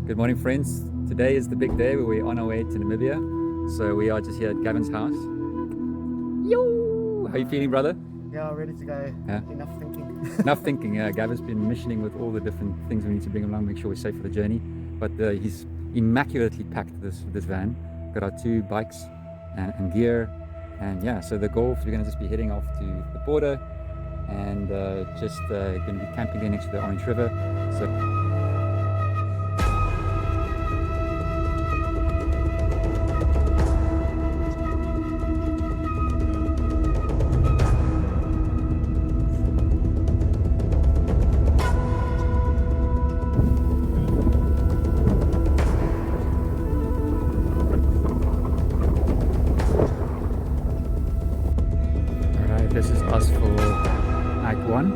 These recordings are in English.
Good morning, friends. Today is the big day where we're on our way to Namibia. So we are just here at Gavin's house. Yo! How are you feeling, brother? Yeah, ready to go. Yeah. Enough thinking. Enough thinking, yeah. Gavin's been missioning with all the different things we need to bring along, make sure we're safe for the journey. But he's immaculately packed this van. Got our 2 bikes and gear. And yeah, so the goal is we're going to just be heading off to the border and just going to be camping there next to the Orange River. So. This is us for Act 1.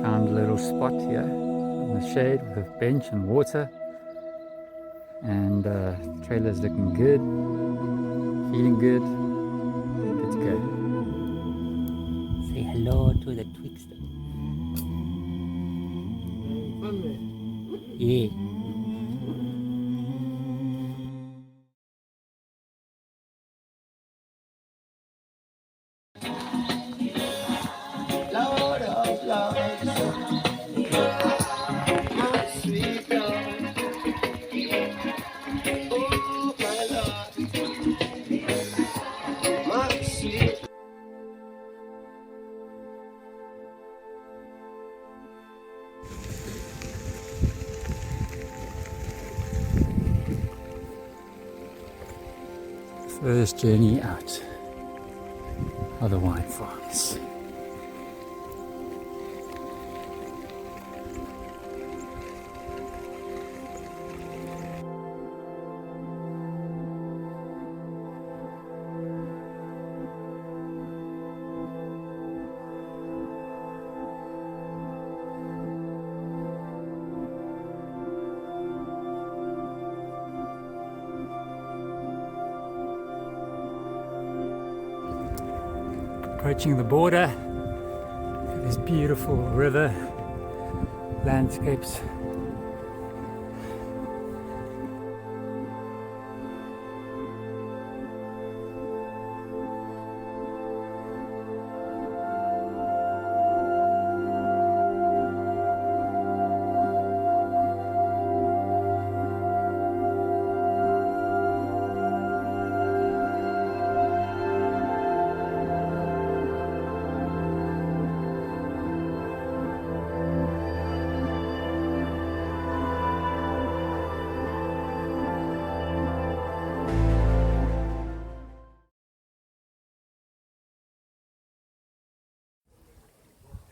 Found a little spot here in the shade with a bench and water. And trailer's looking good, feeling good, good to go. Say hello to the Twixter. Yeah. First journey out of the wine farms. Approaching the border, this beautiful river landscapes.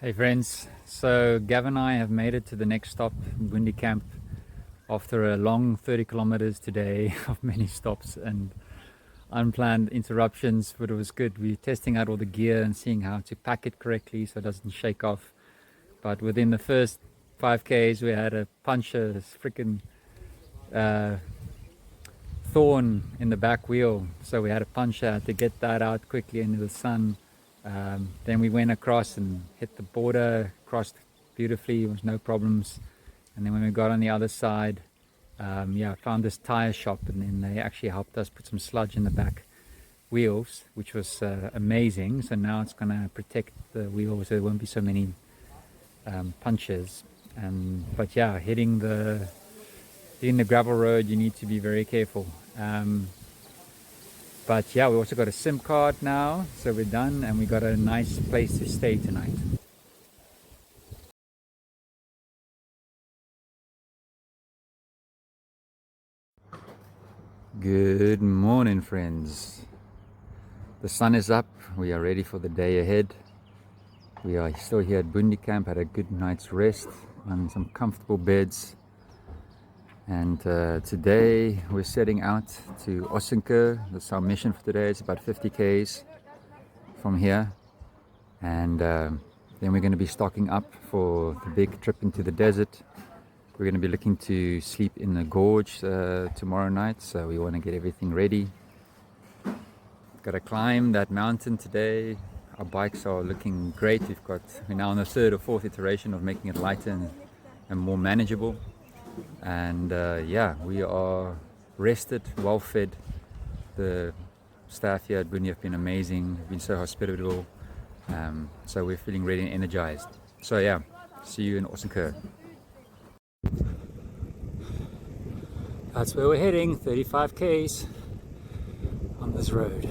Hey friends, so Gavin and I have made it to the next stop, Bundi Camp, after a long 30 kilometers today of many stops and unplanned interruptions, but it was good. We're testing out all the gear and seeing how to pack it correctly so it doesn't shake off. But within the first 5Ks we had a puncture, freaking thorn in the back wheel, so we had a puncture, had to get that out quickly into the sun. Then we went across and hit the border, crossed beautifully, there was no problems. And then when we got on the other side, found this tire shop, and then they actually helped us put some sludge in the back wheels, which was amazing. So now it's going to protect the wheels, so there won't be so many punctures. But yeah, hitting the gravel road, you need to be very careful. But yeah, we also got a SIM card now, so we're done, and we got a nice place to stay tonight. Good morning, friends. The sun is up, we are ready for the day ahead. We are still here at Bundi Camp, had a good night's rest on some comfortable beds. And today we're setting out to Osinker. That's our mission for today. It's about 50 k's from here, and then we're going to be stocking up for the big trip into the desert. We're going to be looking to sleep in the gorge tomorrow night, so we want to get everything ready. Got to climb that mountain today. Our bikes are looking great. We're now on the 3rd or 4th iteration of making it lighter and more manageable. And yeah, we are rested, well fed. The staff here at Buni have been amazing, been so hospitable. So we're feeling ready and energized. So yeah, see you in Ossenker. That's where we're heading, 35 k's on this road.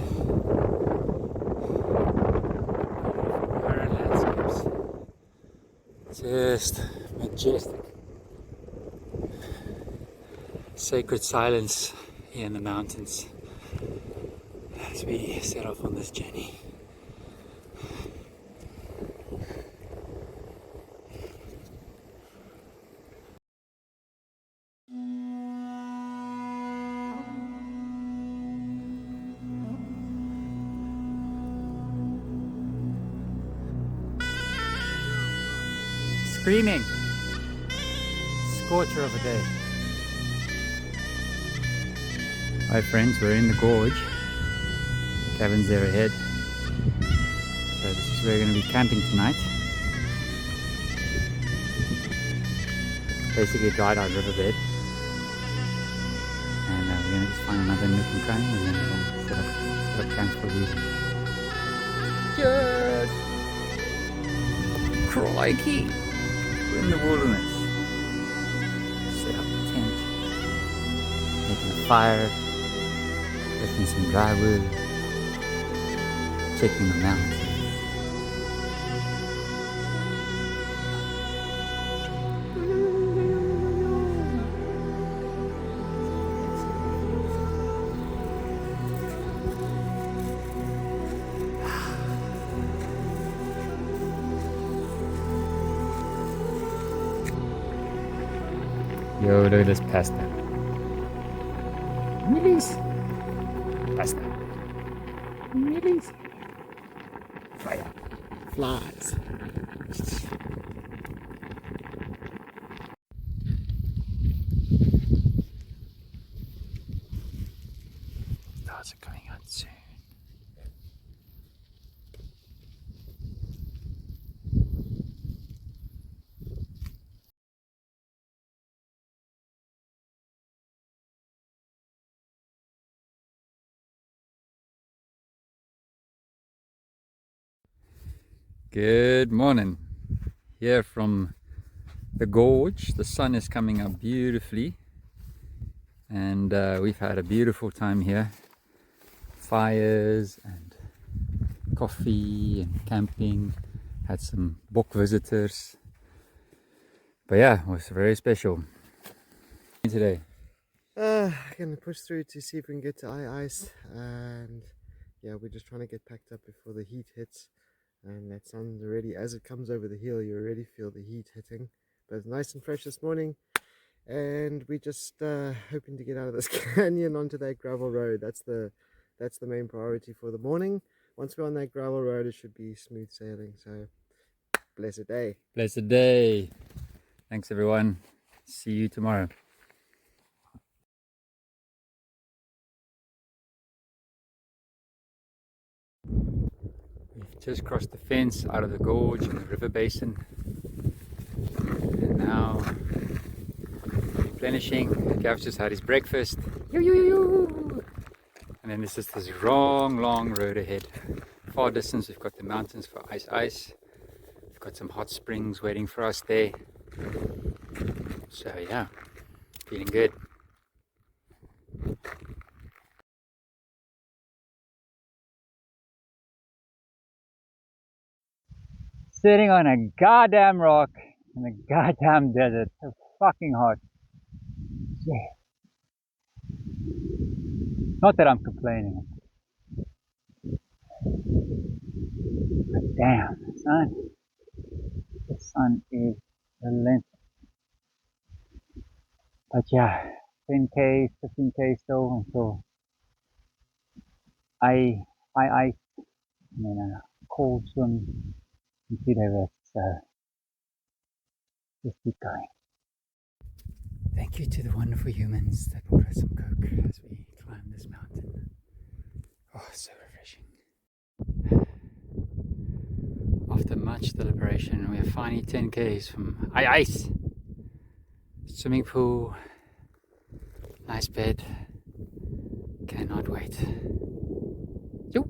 Barren landscapes. Just majestic. Sacred silence here in the mountains as we set off on this journey. Screaming, scorcher of a day. Hi friends, we're in the gorge. Cabin's there ahead. So this is where we're going to be camping tonight. Basically a dried out riverbed. And we're going to just find another nook and cranny and then we're going to set up camp for the evening. Yes! Crikey! We're in the wilderness. Set up the tent. Making a fire. Lifting some dry wood. Checking the mountains. Yo, look at this pasta. Millies. Pasta. Millies. Fire. Flies. Stars are coming out soon. Good morning. Here from the gorge, the sun is coming up beautifully, and we've had a beautiful time here. Fires and coffee and camping. Had some book visitors, but yeah, it was very special today. Gonna push through to see if we can get to ice, and yeah, we're just trying to get packed up before the heat hits. And that sun's already, as it comes over the hill, you already feel the heat hitting. But it's nice and fresh this morning, and we're just hoping to get out of this canyon onto that gravel road. That's the main priority for the morning. Once we're on that gravel road, it should be smooth sailing. So blessed day. Blessed day. Thanks everyone. See you tomorrow. We've just crossed the fence out of the gorge and the river basin, and now replenishing. Gav's just had his breakfast. And then this is this long road ahead. Far distance we've got the mountains for ice. We've got some hot springs waiting for us there. So yeah, feeling good. Sitting on a goddamn rock in the goddamn desert. So fucking hot. Yeah. Not that I'm complaining. But damn, the sun is relentless. But yeah, 10k, 15k still until I ice and then a cold swim and 2-day rest. So just keep going. Thank you to the wonderful humans that brought us some Coke as we climb this mountain. Oh, so refreshing. After much deliberation, we are finally 10k's from ice. Swimming pool, nice bed. Cannot wait. Yo.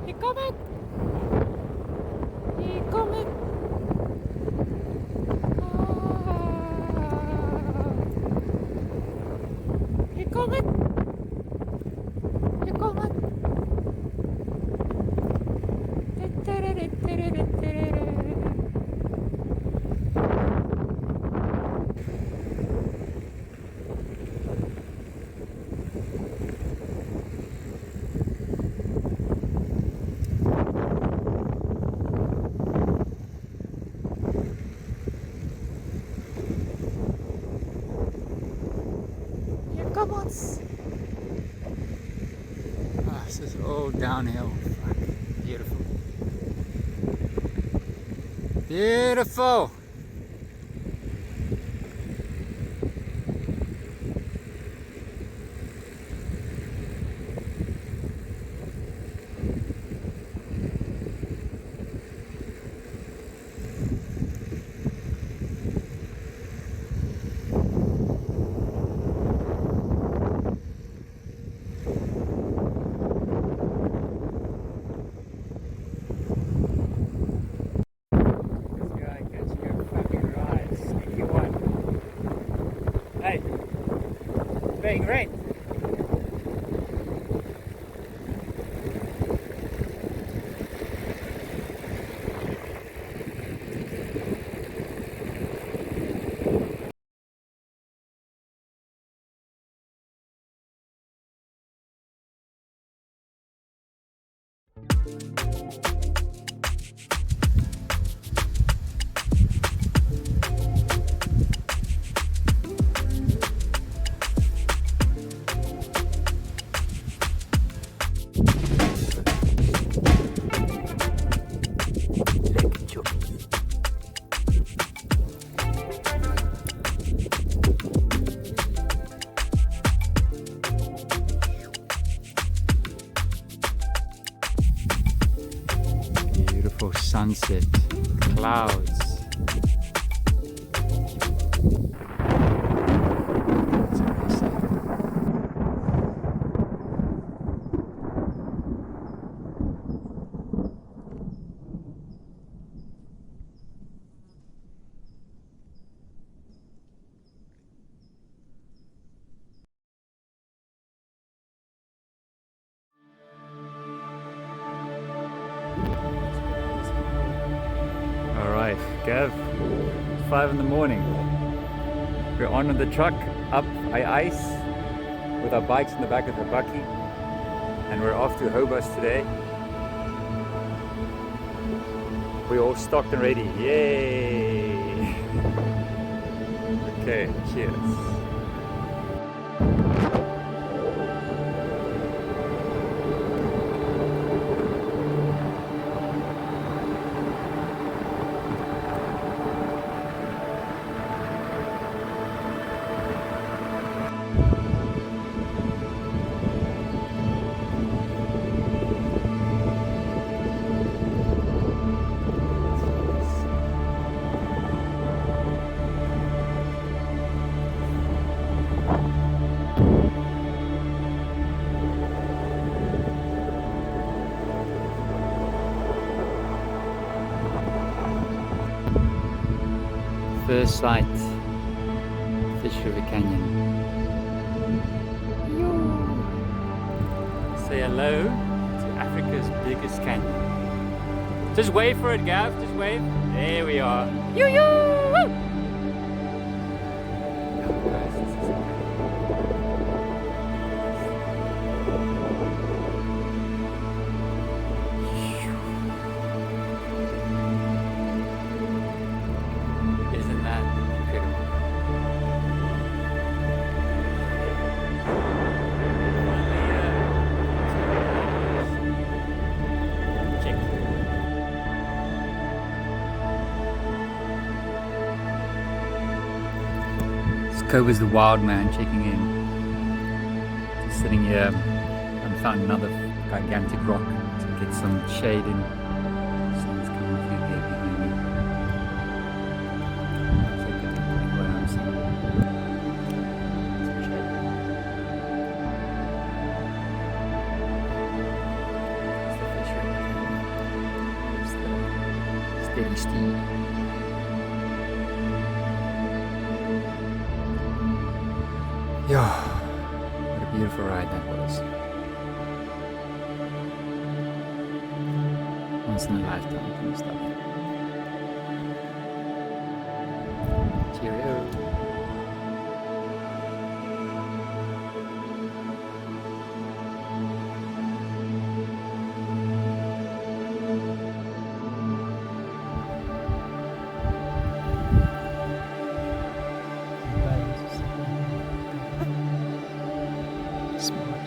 He coming! He coming! He coming! He coming! Here comes! Ah, this is all downhill. Fuck. Beautiful. Beautiful! Hey, being rain. Beautiful sunset, clouds. Alright, Gav, 5 in the morning. We're on the truck, up ice, with our bikes in the back of the bucky, and we're off to Hobos today. We're all stocked and ready, yay! Okay, cheers. First sight, Fish River Canyon. Say hello to Africa's biggest canyon. Just wave for it, Gav, just wave. There we are. Yoo-yoo! Isn't that incredible? Kova's the wild man checking in. Just sitting here and found another gigantic rock to get some shade in. Sun's coming through there behind me. Take a look at what I'm seeing. Some shade. There's the fish right there. There's the steady steed. Yeah, what a beautiful ride that was. Once in a lifetime kind of stuff. Cheerio. Smart.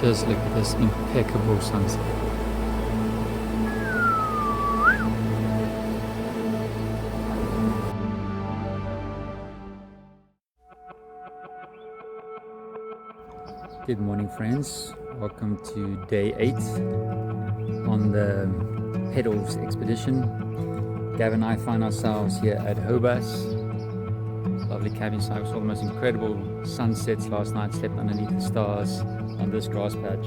Just look at this impeccable sunset. Good morning, friends. Welcome to day 8 on the Pedals expedition. Gavin and I find ourselves here at Hobas. Lovely camping site. We saw the most incredible sunsets last night. Slept underneath the stars on this grass patch,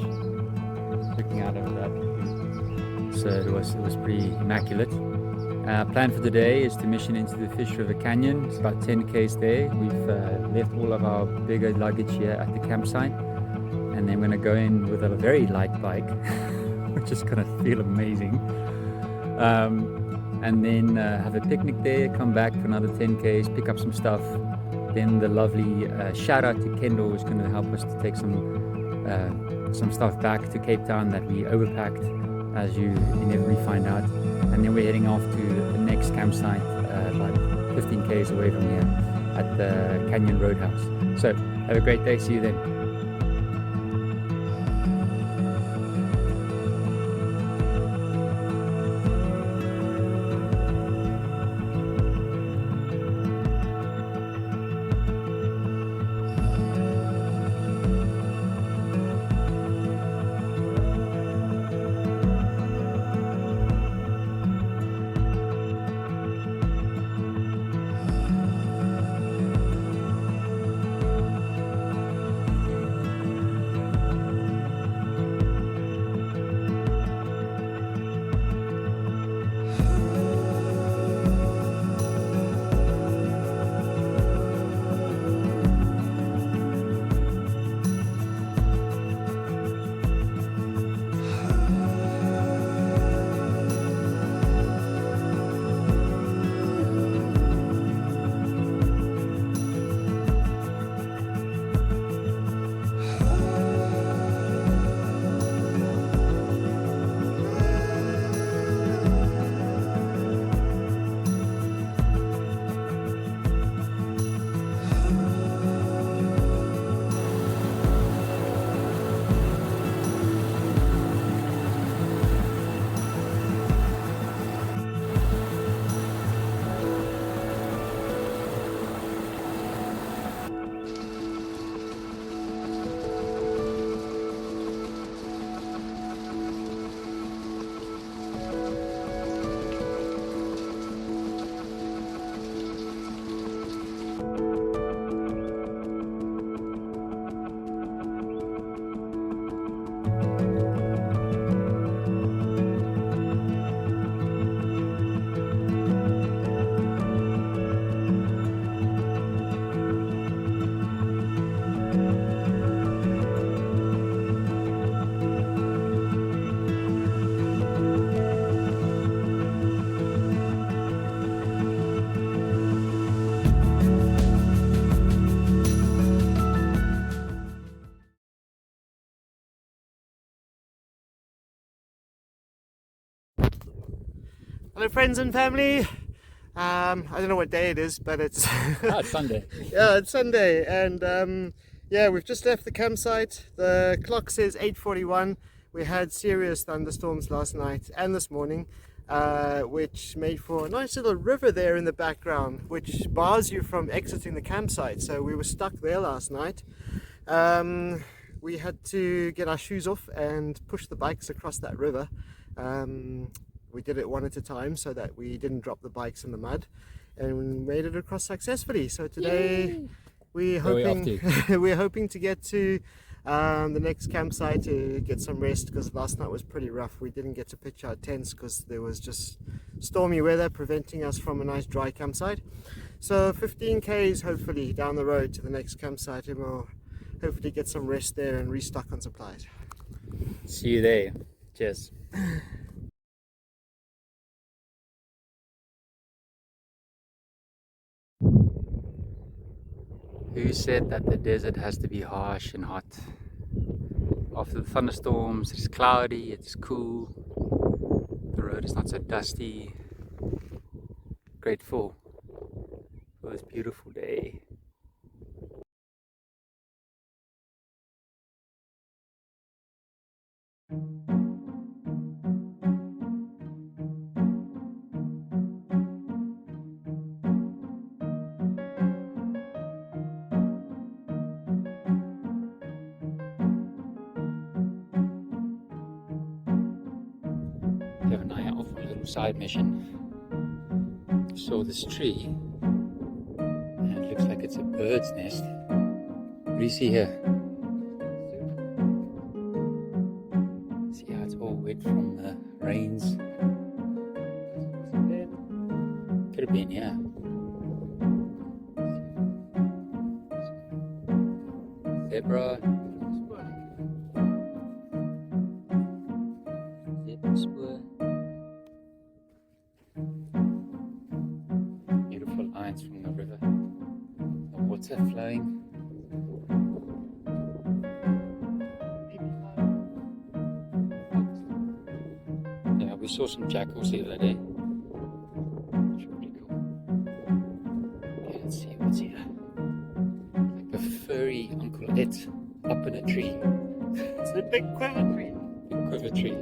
looking out over that. So it was pretty immaculate. Plan for the day is to mission into the Fish River Canyon. It's about 10 k's there. We've left all of our bigger luggage here at the campsite, and then we're going to go in with a very light bike, which is going to feel amazing. And then have a picnic there, come back for another 10 k's, pick up some stuff. Then the lovely shout out to Kendall, who's going to help us to take some stuff back to Cape Town that we overpacked, as you inevitably find out. And then we're heading off to the next campsite, about 15 k's away from here at the Canyon Roadhouse. So have a great day. See you then. Hello friends and family. I don't know what day it is, but it's Oh, it's Sunday. yeah, it's Sunday, and yeah, we've just left the campsite. The clock says 8:41. We had serious thunderstorms last night and this morning, which made for a nice little river there in the background, which bars you from exiting the campsite. So we were stuck there last night. We had to get our shoes off and push the bikes across that river. We did it one at a time so that we didn't drop the bikes in the mud, and we made it across successfully. So today we're hoping to get to the next campsite to get some rest, because last night was pretty rough. We didn't get to pitch our tents because there was just stormy weather preventing us from a nice dry campsite. So 15 k's hopefully down the road to the next campsite, and we'll hopefully get some rest there and restock on supplies. See you there. Cheers. Who said that the desert has to be harsh and hot? After the thunderstorms, it's cloudy, it's cool, the road is not so dusty. Grateful for this beautiful day. Have an eye out for a little side mission. Saw this tree, and it looks like it's a bird's nest. What do you see here? See how it's all wet from the rains? Could have been, yeah. Zebra. Spur. Beautiful lines from the river, the water flowing. Yeah, we saw some jackals the other day, which were pretty cool. Okay, let's see what's here. Like a furry Uncle Ed up in a tree. It's a big quiver tree. Big quiver tree.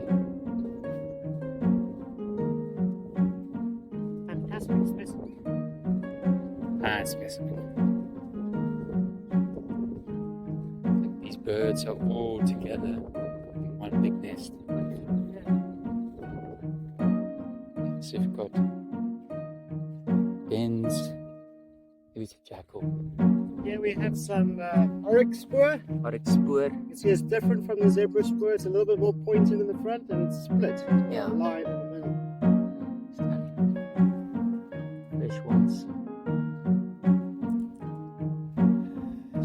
Fantastic specimen. Specimen. Like these birds are all together in one big nest. So we've got bins. Maybe it's a jackal. Here we have some oryx spur. Oryx spur. You can see it's different from the zebra spur. It's a little bit more pointed in the front, and it's split. Yeah. A line in the middle. Fresh ones.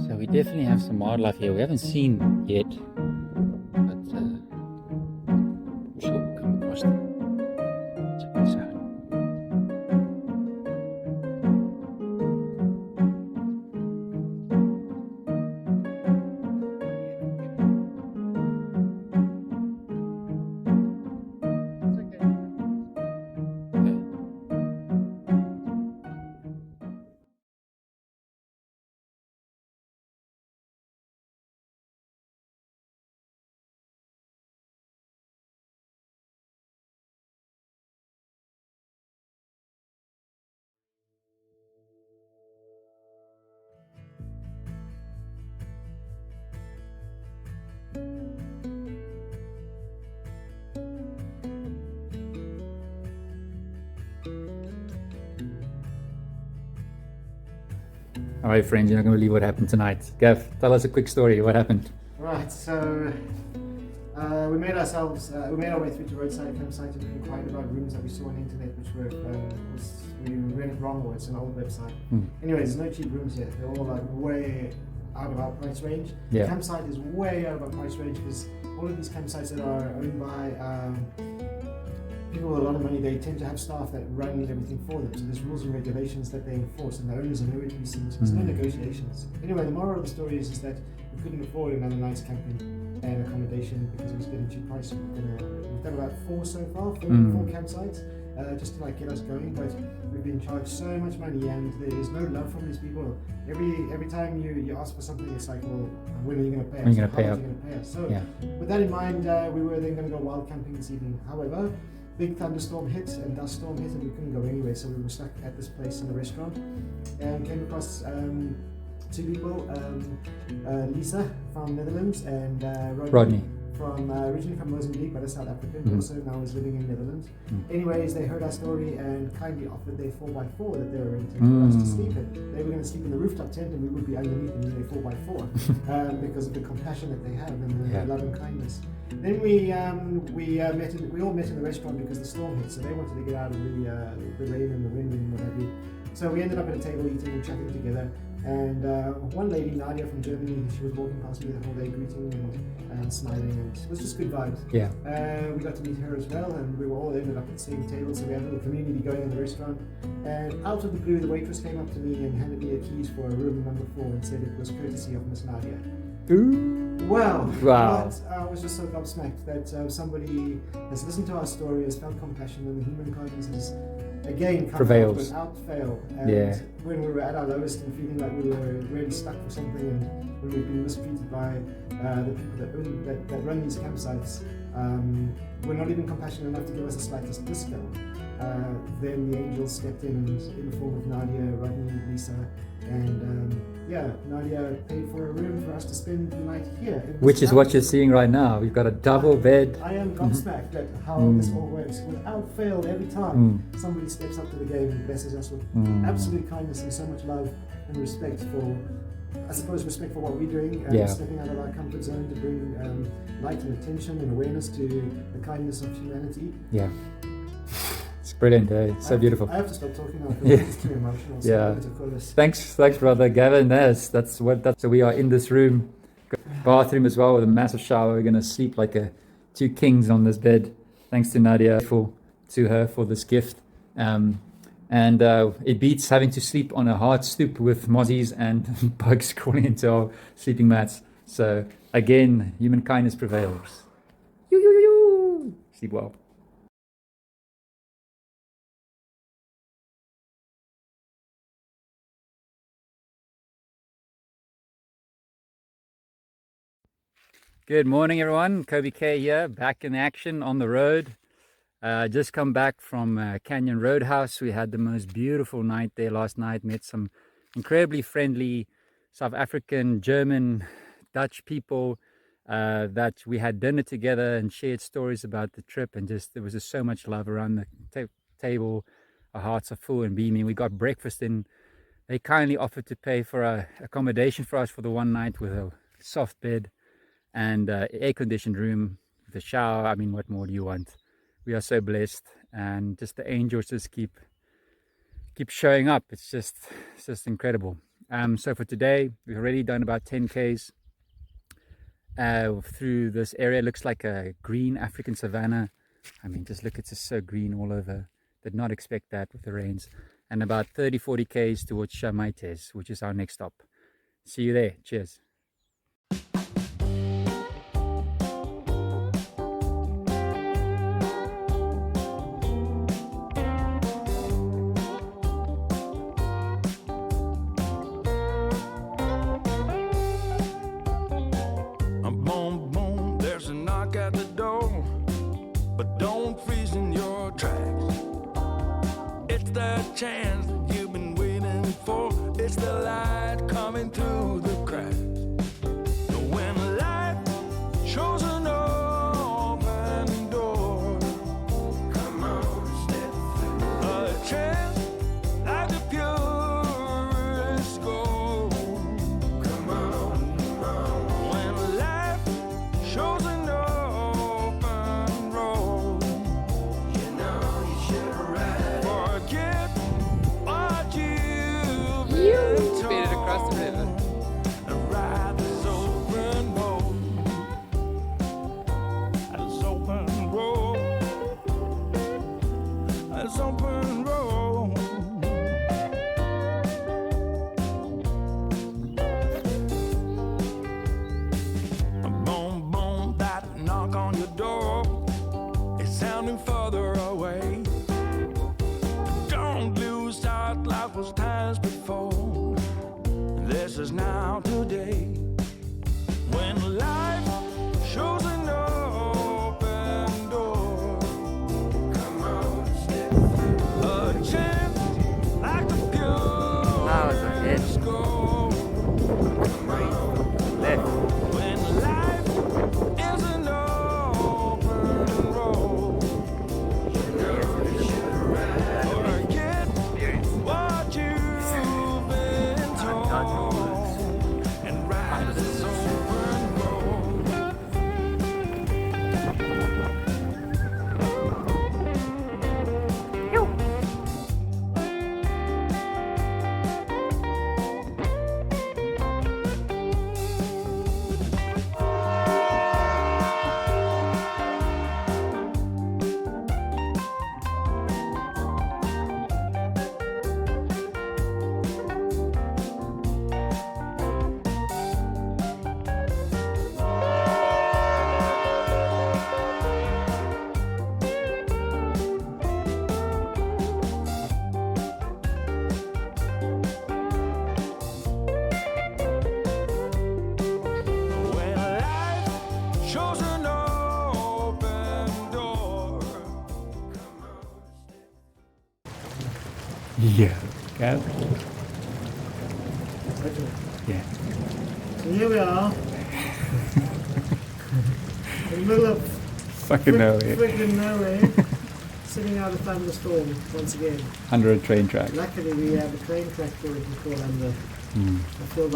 So we definitely have some wildlife here we haven't seen yet, but I'm sure we'll come across them. Check this out. All right, friends, you're not going to believe what happened tonight. Gav, tell us a quick story. What happened? Right, so we made our way through to roadside campsite and inquired about rooms that we saw on the internet, which were we read it wrong, or it's an old website. Anyway, there's no cheap rooms here. They're all like way out of our price range. Yeah. The campsite is way out of our price range because all of these campsites that are owned by people with a lot of money, they tend to have staff that run everything for them. So there's rules and regulations that they enforce, and the owners are nowhere to be seen. So there's no negotiations. Anyway, the moral of the story is that we couldn't afford another night's camping and accommodation because it was getting too pricey. We've done about 4 so far, four campsites, just to like get us going. But we've been charged so much money, and there is no love from these people. Every time you ask for something, it's like, well, when are you going to pay us? When are you gonna pay How up? much are you going to pay us? So Yeah. with that in mind, we were then going to go wild camping this evening. However, big thunderstorm hit and dust storm hit, and we couldn't go anywhere, so we were stuck at this place in the restaurant and came across 2 people, Lisa from Netherlands and Rodney from originally from Mozambique but a South African, also now is living in Netherlands. Anyways, they heard our story and kindly offered their 4x4 that they were renting for us to sleep in. They were going to sleep in the rooftop tent and we would be underneath in their 4x4 because of the compassion that they have and the love and kindness. Then we all met in the restaurant because the storm hit, so they wanted to get out of the rain and the wind and what have you. So we ended up at a table eating and chatting together. And one lady, Nadia from Germany, she was walking past me the whole day, greeting and smiling, and it was just good vibes. Yeah. We got to meet her as well, and we were all ended up at the same table, so we had a little community going in the restaurant. And out of the blue, the waitress came up to me and handed me a keys for room number 4 and said it was courtesy of Miss Nadia. Ooh. Wow. Wow. I was just so gobsmacked that somebody has listened to our story, has felt compassion, and the human kindness has again come Prevails. without fail. And when we were at our lowest and feeling like we were really stuck for something, and when we've been mistreated by the people that run these campsites, were not even compassionate enough to give us the slightest discount. Then the angels stepped in the form of Nadia, Rodney, Lisa, and Nadia paid for a room for us to spend the night here. Which is what you're seeing right now. We've got a double bed. I am gobsmacked at how this all works. Without fail, every time somebody steps up to the game and blesses us with absolute kindness and so much love and respect for, I suppose, respect for what we're doing, stepping out of our comfort zone to bring light and attention and awareness to the kindness of humanity. Yeah. It's brilliant, eh? It's so beautiful. I have to stop talking now because it's too emotional. So I'm going to call this. Thanks, brother Gavin. So we are in this room, bathroom as well with a massive shower. We're gonna sleep like 2 kings on this bed. Thanks to Nadia to her for this gift. And it beats having to sleep on a hard stoop with mozzies and bugs crawling into our sleeping mats. So again, human kindness prevails. Sleep well. Good morning, everyone. Kobe K here, back in action on the road. Just come back from Canyon Roadhouse. We had the most beautiful night there last night. Met some incredibly friendly South African, German, Dutch people that we had dinner together and shared stories about the trip. And there was just so much love around the table. Our hearts are full and beaming. We got breakfast in. They kindly offered to pay for accommodation for us for the one night with a soft bed and air-conditioned room with a shower. I mean, what more do you want? We are so blessed, and just the angels just keep showing up. It's just incredible. So for today, we've already done about 10Ks through this area. It looks like a green African savanna. I mean, just look, it's just so green all over. Did not expect that with the rains. And about 30-40 Ks towards Chamaites, which is our next stop. See you there. Cheers. Chance that you've been waiting for. It's the light coming through the cracks. When life shows an open door, come on, step through. A chance like the purest gold. Come on, come on. When life shows an open road, you know you should ride. Forget is now today. When life shows an open door, come on, step through. A chance like the pure Clouds ahead. gold. Left. When life is an open road, forget what you've been told and ride this open road. When life shows an open door. Yeah. Go. Yeah. So here we are. In the middle of Fucking nowhere. freaking nowhere. Sitting out a thunderstorm once again. Under a train track. Luckily we have a train track where we can crawl under. Mm. I feel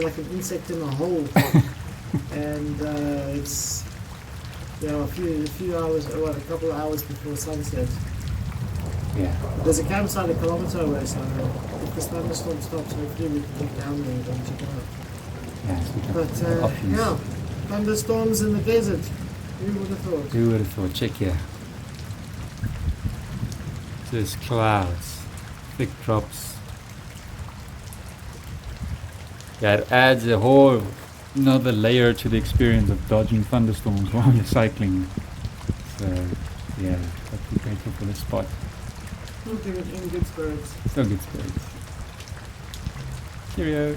like an insect in a hole. And it's a few hours, or a couple of hours before sunset. Yeah. There's a campsite a kilometre away, so if this thunderstorm stops, hopefully we can get down there and check it out. Yeah. So we can But options. yeah, thunderstorms in the desert. Who would have thought? Who would have thought? Check here. Just clouds, thick drops. Yeah, it adds a whole another layer to the experience of dodging thunderstorms while you're cycling. So yeah, have to be grateful for this spot. In good spirits. Still good spirits. Cheerio.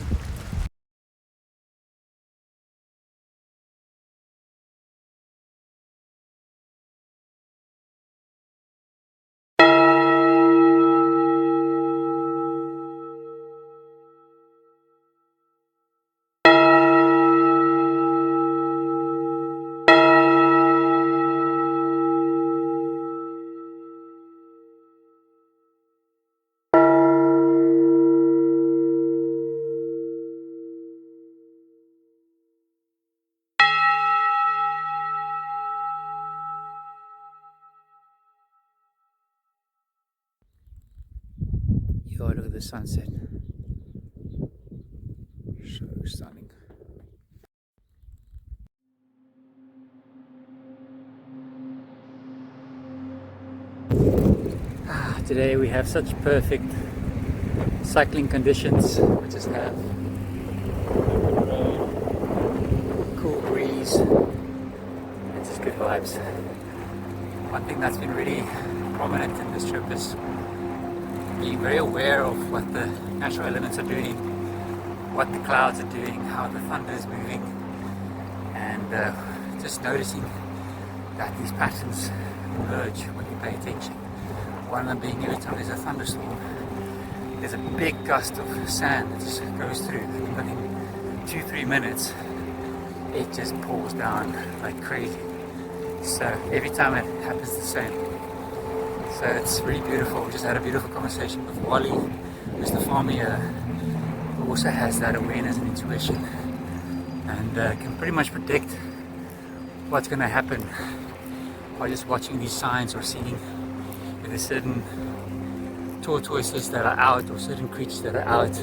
Yo, look at the sunset. So stunning. Today we have such perfect cycling conditions. We just have cool breeze and just good vibes. One thing that's been really prominent in this trip is being very aware of what the natural elements are doing, what the clouds are doing, how the thunder is moving, and just noticing that these patterns emerge when you pay attention. One of them being every time there's a thunderstorm, there's a big gust of sand that just goes through, and within 2-3 minutes it just pours down like crazy. So every time it happens the same. So it's really beautiful. We just had a beautiful conversation with Wally, who's the farmer here, who also has that awareness and intuition, and can pretty much predict what's going to happen by just watching these signs or seeing if there's certain tortoises that are out or certain creatures that are out.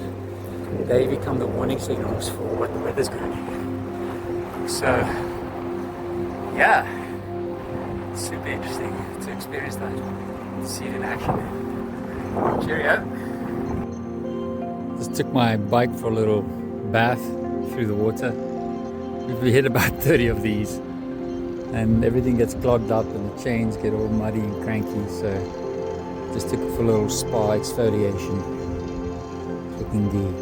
They become the warning signals for what the weather's going to be. So yeah, it's super interesting to experience that, to see it in action. Cheerio. Just took my bike for a little bath through the water. We've hit about 30 of these, and everything gets clogged up and the chains get all muddy and cranky, so just took it for a little spa exfoliation. Looking good.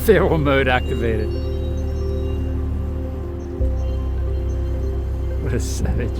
Feral mode activated. What a savage.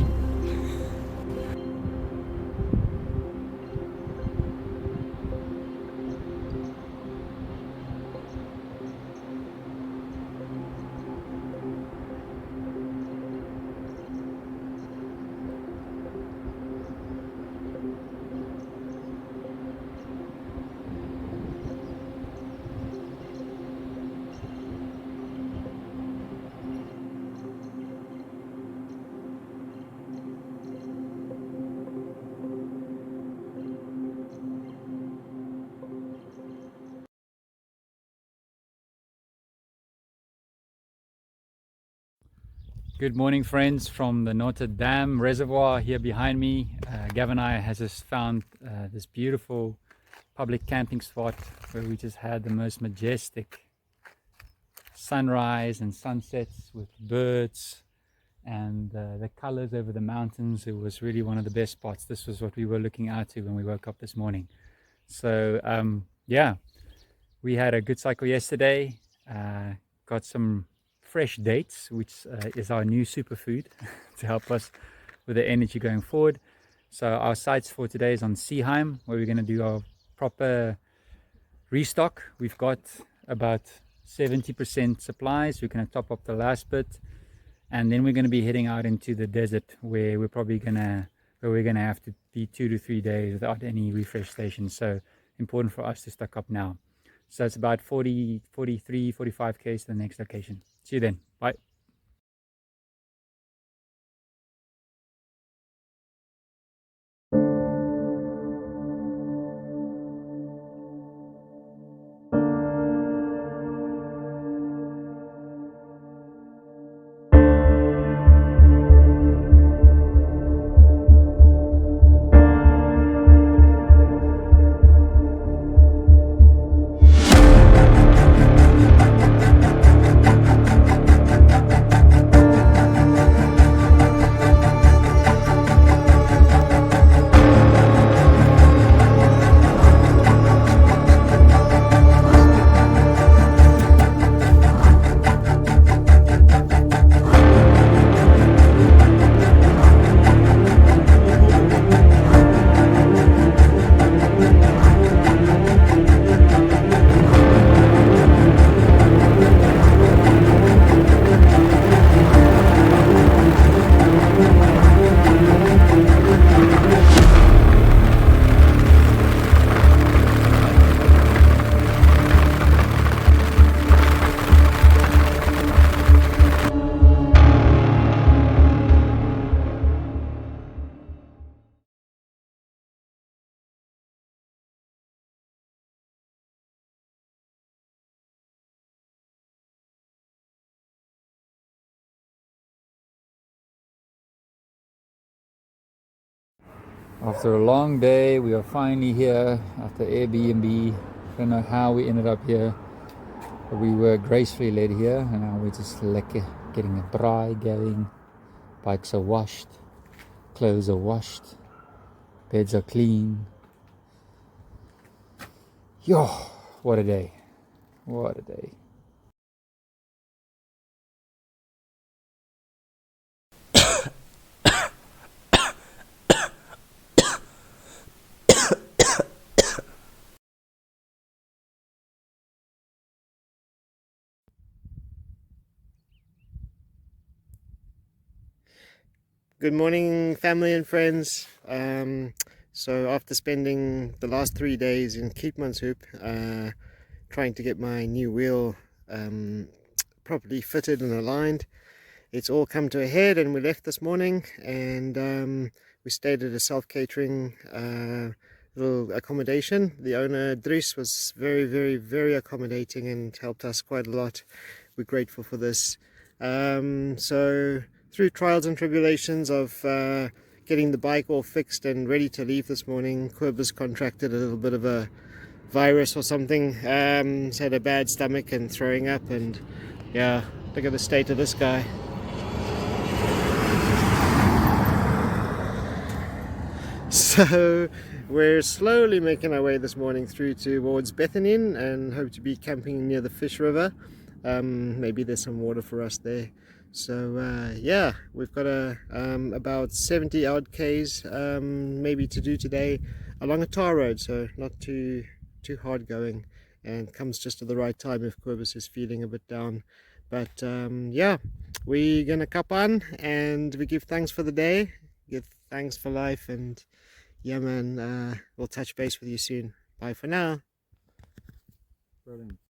Good morning, friends, from the Notre Dame Reservoir here behind me. Gavin and I has just found this beautiful public camping spot where we just had the most majestic sunrise and sunsets with birds and the colors over the mountains. It was really one of the best spots. This was what we were looking out to when we woke up this morning. So yeah, we had a good cycle yesterday, got some fresh dates, which is our new superfood to help us with the energy going forward. So our sites for today is on Seeheim, where we're going to do our proper restock. We've got about 70% supplies. We're going to top up the last bit, and then we're going to be heading out into the desert, where we're going to have to be 2 to 3 days without any refresh stations. So important for us to stock up now. So it's about 40, 43, 45 k's to the next location. See you then. Bye. After a long day, we are finally here after Airbnb. Don't know how we ended up here, but we were gracefully led here, and now we're just lekker getting a braai going. Bikes are washed, clothes are washed, beds are clean. Yo, what a day! What a day! Good morning, family and friends. So after spending the last 3 days in Keetmanshoop trying to get my new wheel properly fitted and aligned, it's all come to a head, and we left this morning, and we stayed at a self-catering little accommodation. The owner, Dries, was very, very, very accommodating and helped us quite a lot. We're grateful for this. So through trials and tribulations of getting the bike all fixed and ready to leave this morning, Quibus contracted a little bit of a virus or something. He's had a bad stomach and throwing up, and yeah, look at the state of this guy. So we're slowly making our way this morning through towards Bethany and hope to be camping near the Fish River. Maybe there's some water for us there. So yeah, we've got about 70 odd k's maybe to do today along a tar road, so not too hard going, and comes just at the right time if Quibus is feeling a bit down. But yeah, we're gonna cup on and we give thanks for the day, give thanks for life, and yeah man, we'll touch base with you soon. Bye for now. Brilliant.